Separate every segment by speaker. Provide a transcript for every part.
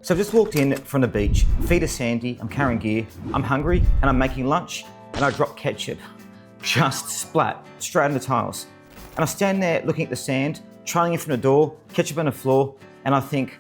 Speaker 1: So I've just walked in from the beach, feet are sandy, I'm carrying gear, I'm hungry, and I'm making lunch, and I drop ketchup, just splat, straight on the tiles. And I stand there looking at the sand, trailing in from the door, ketchup on the floor, and I think,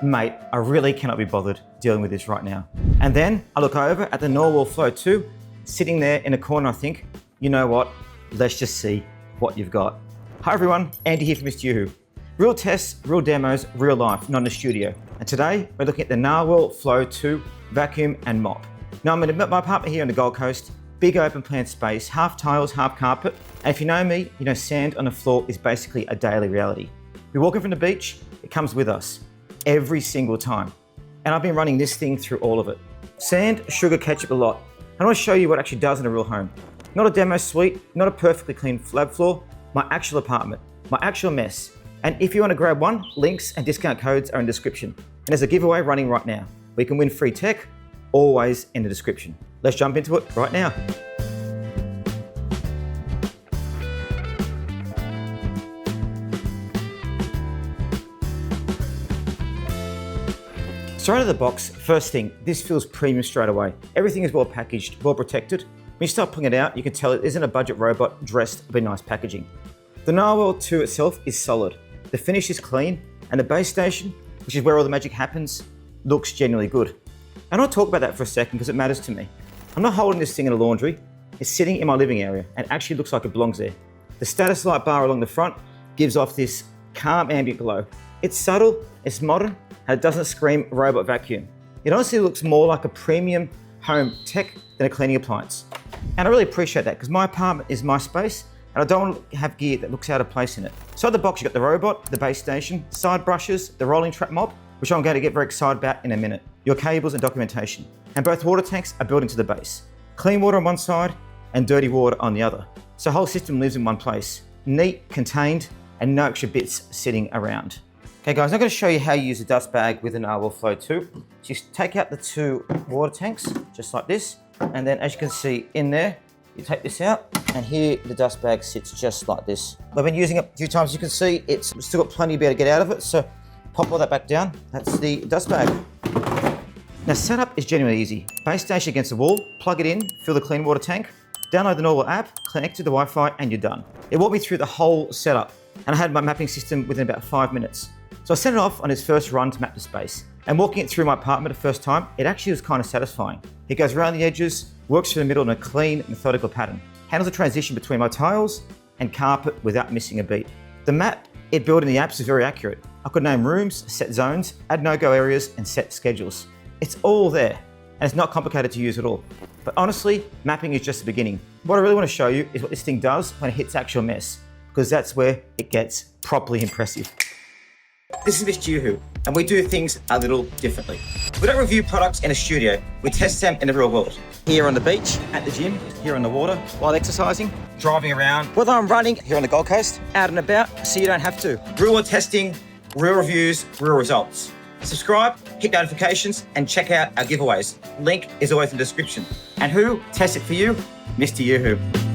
Speaker 1: mate, I really cannot be bothered dealing with this right now. And then I look over at the Narwal Flow 2, sitting there in a corner, I think, you know what, let's just see what you've got. Hi everyone, Andy here from MrYouWho. Real tests, real demos, real life, not in the studio. And today we're looking at the Narwal Flow 2 vacuum and mop. Now I'm in my apartment here on the Gold Coast, big open plan space, half tiles, half carpet. And if you know me, you know sand on the floor is basically a daily reality. We're walking from the beach, it comes with us every single time. And I've been running this thing through all of it. Sand, sugar, ketchup a lot. I want to show you what it actually does in a real home. Not a demo suite, not a perfectly clean lab floor, my actual apartment, my actual mess. And if you want to grab one, links and discount codes are in the description. And there's a giveaway running right now. We can win free tech, always in the description. Let's jump into it right now. So out of the box, first thing, this feels premium straight away. Everything is well packaged, well protected. When you start pulling it out, you can tell it isn't a budget robot dressed with nice packaging. The Narwal 2 itself is solid. The finish is clean, and the base station, which is where all the magic happens, looks genuinely good. And I'll talk about that for a second because it matters to me. I'm not holding this thing in a laundry. It's sitting in my living area and actually looks like it belongs there. The status light bar along the front gives off this calm ambient glow. It's subtle, it's modern, and it doesn't scream robot vacuum. It honestly looks more like a premium home tech than a cleaning appliance. And I really appreciate that because my apartment is my space and I don't want to have gear that looks out of place in it. So at the box, you've got the robot, the base station, side brushes, the rolling trap mop, which I'm going to get very excited about in a minute, your cables and documentation. And both water tanks are built into the base. Clean water on one side and dirty water on the other. So the whole system lives in one place. Neat, contained, and no extra bits sitting around. Okay guys, I'm going to show you how you use a dust bag with the Narwal Flow 2. Just take out the two water tanks, just like this. And then as you can see in there, you take this out, and here the dust bag sits just like this. I've been using it a few times. You can see it's still got plenty to be able to get out of it. So pop all that back down. That's the dust bag. Now setup is genuinely easy. Base station against the wall, plug it in, fill the clean water tank, download the Narwal app, connect to the Wi-Fi, and you're done. It walked me through the whole setup, and I had my mapping system within about 5 minutes. So I sent it off on his first run to map the space. And walking it through my apartment the first time, it actually was kind of satisfying. It goes around the edges, works through the middle in a clean, methodical pattern. Handles the transition between my tiles and carpet without missing a beat. The map it built in the apps is very accurate. I could name rooms, set zones, add no-go areas, and set schedules. It's all there, and it's not complicated to use at all. But honestly, mapping is just the beginning. What I really want to show you is what this thing does when it hits actual mess, because that's where it gets properly impressive. This is MrYouWho, and we do things a little differently. We don't review products in a studio, we test them in the real world. Here on the beach, at the gym, here on the water, while exercising, driving around, whether I'm running here on the Gold Coast, out and about, so you don't have to. Real world testing, real reviews, real results. Subscribe, hit notifications, and check out our giveaways. Link is always in the description. And who tests it for you? MrYouWho.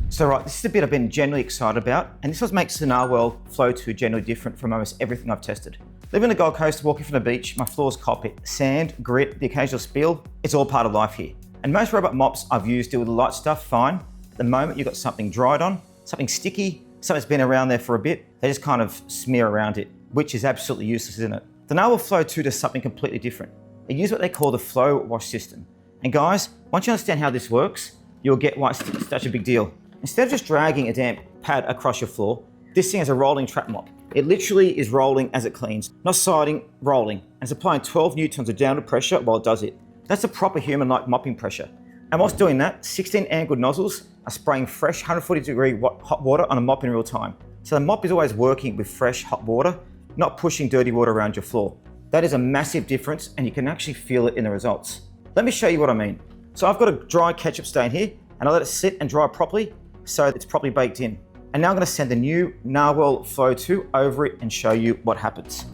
Speaker 1: So right, this is the bit I've been genuinely excited about, and this is what makes the Narwal Flow 2 generally different from almost everything I've tested. Living on the Gold Coast, walking from the beach, my floors cop it. Sand, grit, the occasional spill, it's all part of life here. And most robot mops I've used deal with the light stuff fine. At the moment you've got something dried on, something sticky, something that's been around there for a bit, they just kind of smear around it, which is absolutely useless, isn't it? The Narwal Flow 2 does something completely different. It uses what they call the FlowWash system. And guys, once you understand how this works, you'll get why it's such a big deal. Instead of just dragging a damp pad across your floor, this thing has a rolling trap mop. It literally is rolling as it cleans, not siding, rolling, and it's applying 12 newtons of downward pressure while it does it. That's a proper human-like mopping pressure. And whilst doing that, 16 angled nozzles are spraying fresh 140-degree hot water on a mop in real time. So the mop is always working with fresh hot water, not pushing dirty water around your floor. That is a massive difference, and you can actually feel it in the results. Let me show you what I mean. So I've got a dry ketchup stain here, and I let it sit and dry properly, so it's properly baked in. And now I'm going to send the new Narwal Flow 2 over it and show you what happens.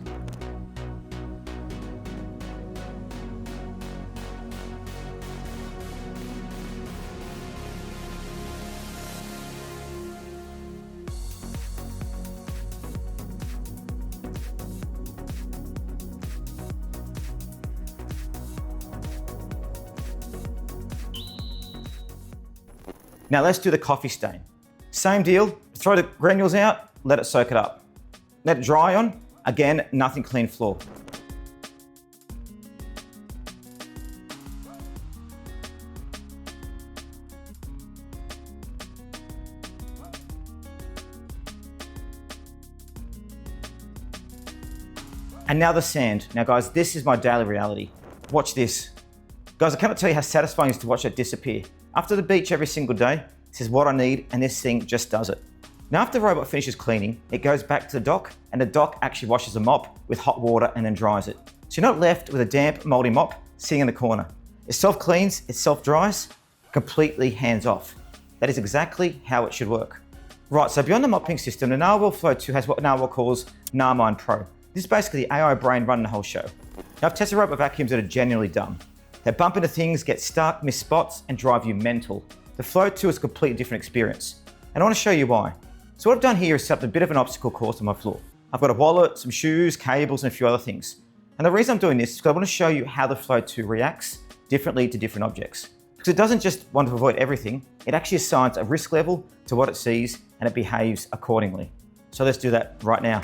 Speaker 1: Now let's do the coffee stain. Same deal, throw the granules out, let it soak it up. Let it dry on, again, nothing clean floor. And now the sand. Now guys, this is my daily reality. Watch this. Guys, I cannot tell you how satisfying it is to watch that disappear. After the beach every single day, this is what I need, and this thing just does it. Now after the robot finishes cleaning, it goes back to the dock, and the dock actually washes the mop with hot water and then dries it. So you're not left with a damp, moldy mop sitting in the corner. It self-cleans, it self-dries, completely hands-off. That is exactly how it should work. Right, so beyond the mopping system, the Narwal Flow 2 has what Narwal calls NarMind Pro. This is basically the AI brain running the whole show. Now I've tested robot vacuums that are genuinely dumb. They bump into things, get stuck, miss spots, and drive you mental. The Flow 2 is a completely different experience, and I want to show you why. So what I've done here is set up a bit of an obstacle course on my floor. I've got a wallet, some shoes, cables, and a few other things. And the reason I'm doing this is because I want to show you how the Flow 2 reacts differently to different objects. Because it doesn't just want to avoid everything, it actually assigns a risk level to what it sees, and it behaves accordingly. So let's do that right now.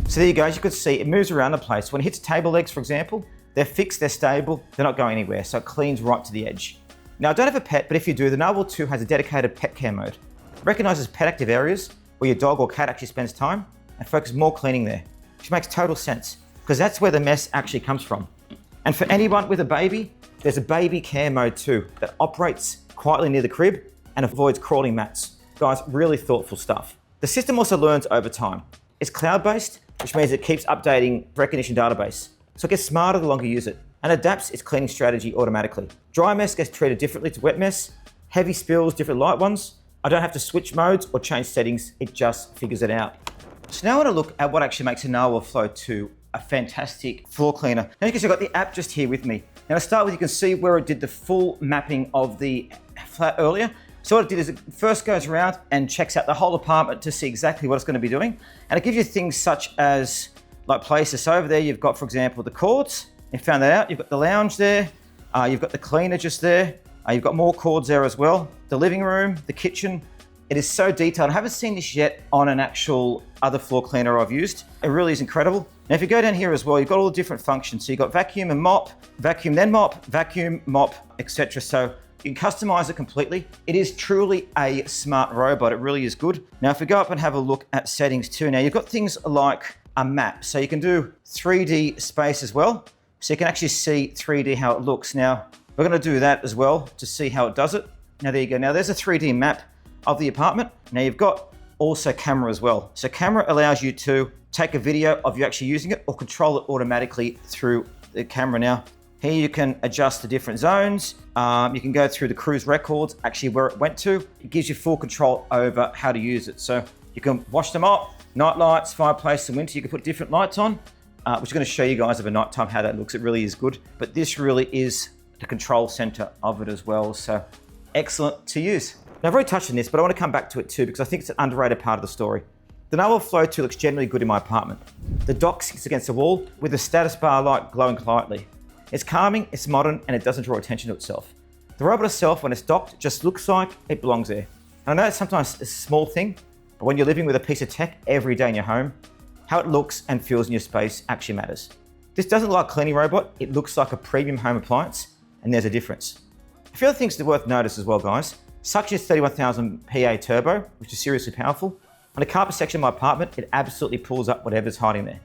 Speaker 1: So there you go, as you can see, it moves around the place. When it hits table legs, for example, they're fixed, they're stable, they're not going anywhere, so it cleans right to the edge. Now I don't have a pet, but if you do, the Narwal 2 has a dedicated pet care mode. It recognises pet active areas where your dog or cat actually spends time and focuses more cleaning there, which makes total sense, because that's where the mess actually comes from. And for anyone with a baby, there's a baby care mode too that operates quietly near the crib and avoids crawling mats. Guys, really thoughtful stuff. The system also learns over time. It's cloud-based, which means it keeps updating recognition database. So it gets smarter the longer you use it and adapts its cleaning strategy automatically. Dry mess gets treated differently to wet mess, heavy spills, different light ones. I don't have to switch modes or change settings, it just figures it out. So now I want to look at what actually makes a Narwal Flow 2 a fantastic floor cleaner. Now you can see I've got the app just here with me. Now to start with, you can see where it did the full mapping of the flat earlier. So what it did is it first goes around and checks out the whole apartment to see exactly what it's going to be doing. And it gives you things such as like places. So over there, you've got, for example, the cords. You found that out. You've got the lounge there. You've got the cleaner just there. You've got more cords there as well. The living room, the kitchen. It is so detailed. I haven't seen this yet on an actual other floor cleaner I've used. It really is incredible. Now, if you go down here as well, you've got all the different functions. So you've got vacuum and mop, vacuum then mop, vacuum, mop, etc. So you can customize it completely. It is truly a smart robot. It really is good. Now, if we go up and have a look at settings too, now you've got things like a map. So you can do 3D space as well. So you can actually see 3D how it looks. Now, we're going to do that as well to see how it does it. Now, there you go. Now, there's a 3D map of the apartment. Now, you've got also camera as well. So camera allows you to take a video of you actually using it or control it automatically through the camera. Now, here you can adjust the different zones. You can go through the cruise records, actually where it went to. It gives you full control over how to use it. So you can wash them up, night lights, fireplace, in winter, you can put different lights on, which is going to show you guys over nighttime how that looks. It really is good. But this really is the control center of it as well. So excellent to use. Now I've already touched on this, but I want to come back to it too, because I think it's an underrated part of the story. The Narwal Flow 2 looks generally good in my apartment. The dock sits against the wall with the status bar light glowing lightly. It's calming, it's modern, and it doesn't draw attention to itself. The robot itself, when it's docked, just looks like it belongs there. And I know sometimes it's a small thing, but when you're living with a piece of tech every day in your home, how it looks and feels in your space actually matters. This doesn't look like a cleaning robot, it looks like a premium home appliance, and there's a difference. A few other things that are worth notice as well, guys. Suction is 31,000 PA turbo, which is seriously powerful. On the carpet section of my apartment, it absolutely pulls up whatever's hiding there.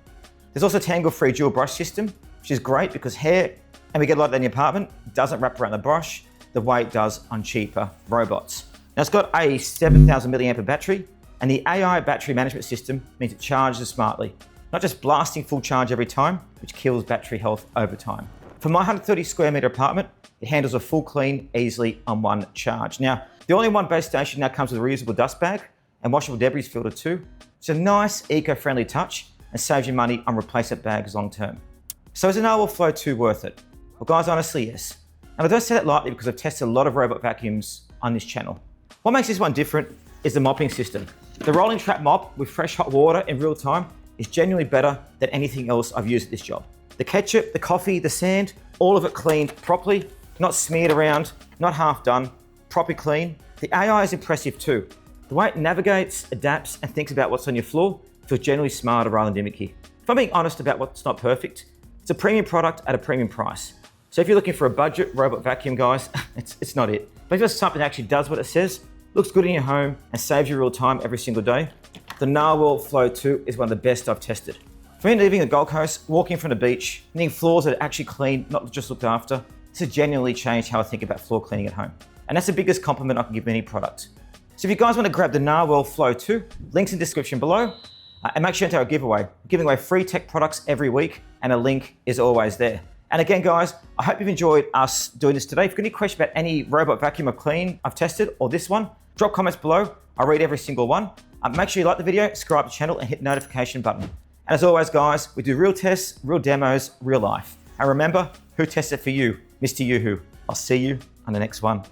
Speaker 1: There's also a tangle-free dual brush system, which is great because hair, and we get a lot of that in the apartment, doesn't wrap around the brush the way it does on cheaper robots. Now it's got a 7,000 milliampere battery, and the AI battery management system means it charges smartly, not just blasting full charge every time, which kills battery health over time. For my 130 square meter apartment, it handles a full clean easily on one charge. Now, The all-in-one base station now comes with a reusable dust bag and washable debris filter too. It's a nice, eco-friendly touch and saves you money on replacement bags long term. So is the Narwal Flow 2 worth it? Well guys, honestly, yes. And I don't say that lightly because I've tested a lot of robot vacuums on this channel. What makes this one different is the mopping system. The rolling trap mop with fresh hot water in real time is genuinely better than anything else I've used at this job. The ketchup, the coffee, the sand, all of it cleaned properly, not smeared around, not half done, properly clean. The AI is impressive too. The way it navigates, adapts, and thinks about what's on your floor feels generally smarter rather than gimmicky. If I'm being honest about what's not perfect, it's a premium product at a premium price. So if you're looking for a budget robot vacuum, guys, it's not it. But if there's something that actually does what it says, looks good in your home, and saves you real time every single day, the Narwal Flow 2 is one of the best I've tested. For me, living the Gold Coast, walking from the beach, needing floors that are actually clean, not just looked after, this has genuinely changed how I think about floor cleaning at home. And that's the biggest compliment I can give any product. So if you guys want to grab the Narwal Flow 2, links in the description below, and make sure to enter our giveaway. We're giving away free tech products every week, and a link is always there. And again, guys, I hope you've enjoyed us doing this today. If you've got any questions about any robot vacuum or clean I've tested, or this one, drop comments below. I'll read every single one. Make sure you like the video, subscribe to the channel, and hit the notification button. And as always, guys, we do real tests, real demos, real life. And remember, who tests it for you? MrYouWho. I'll see you on the next one.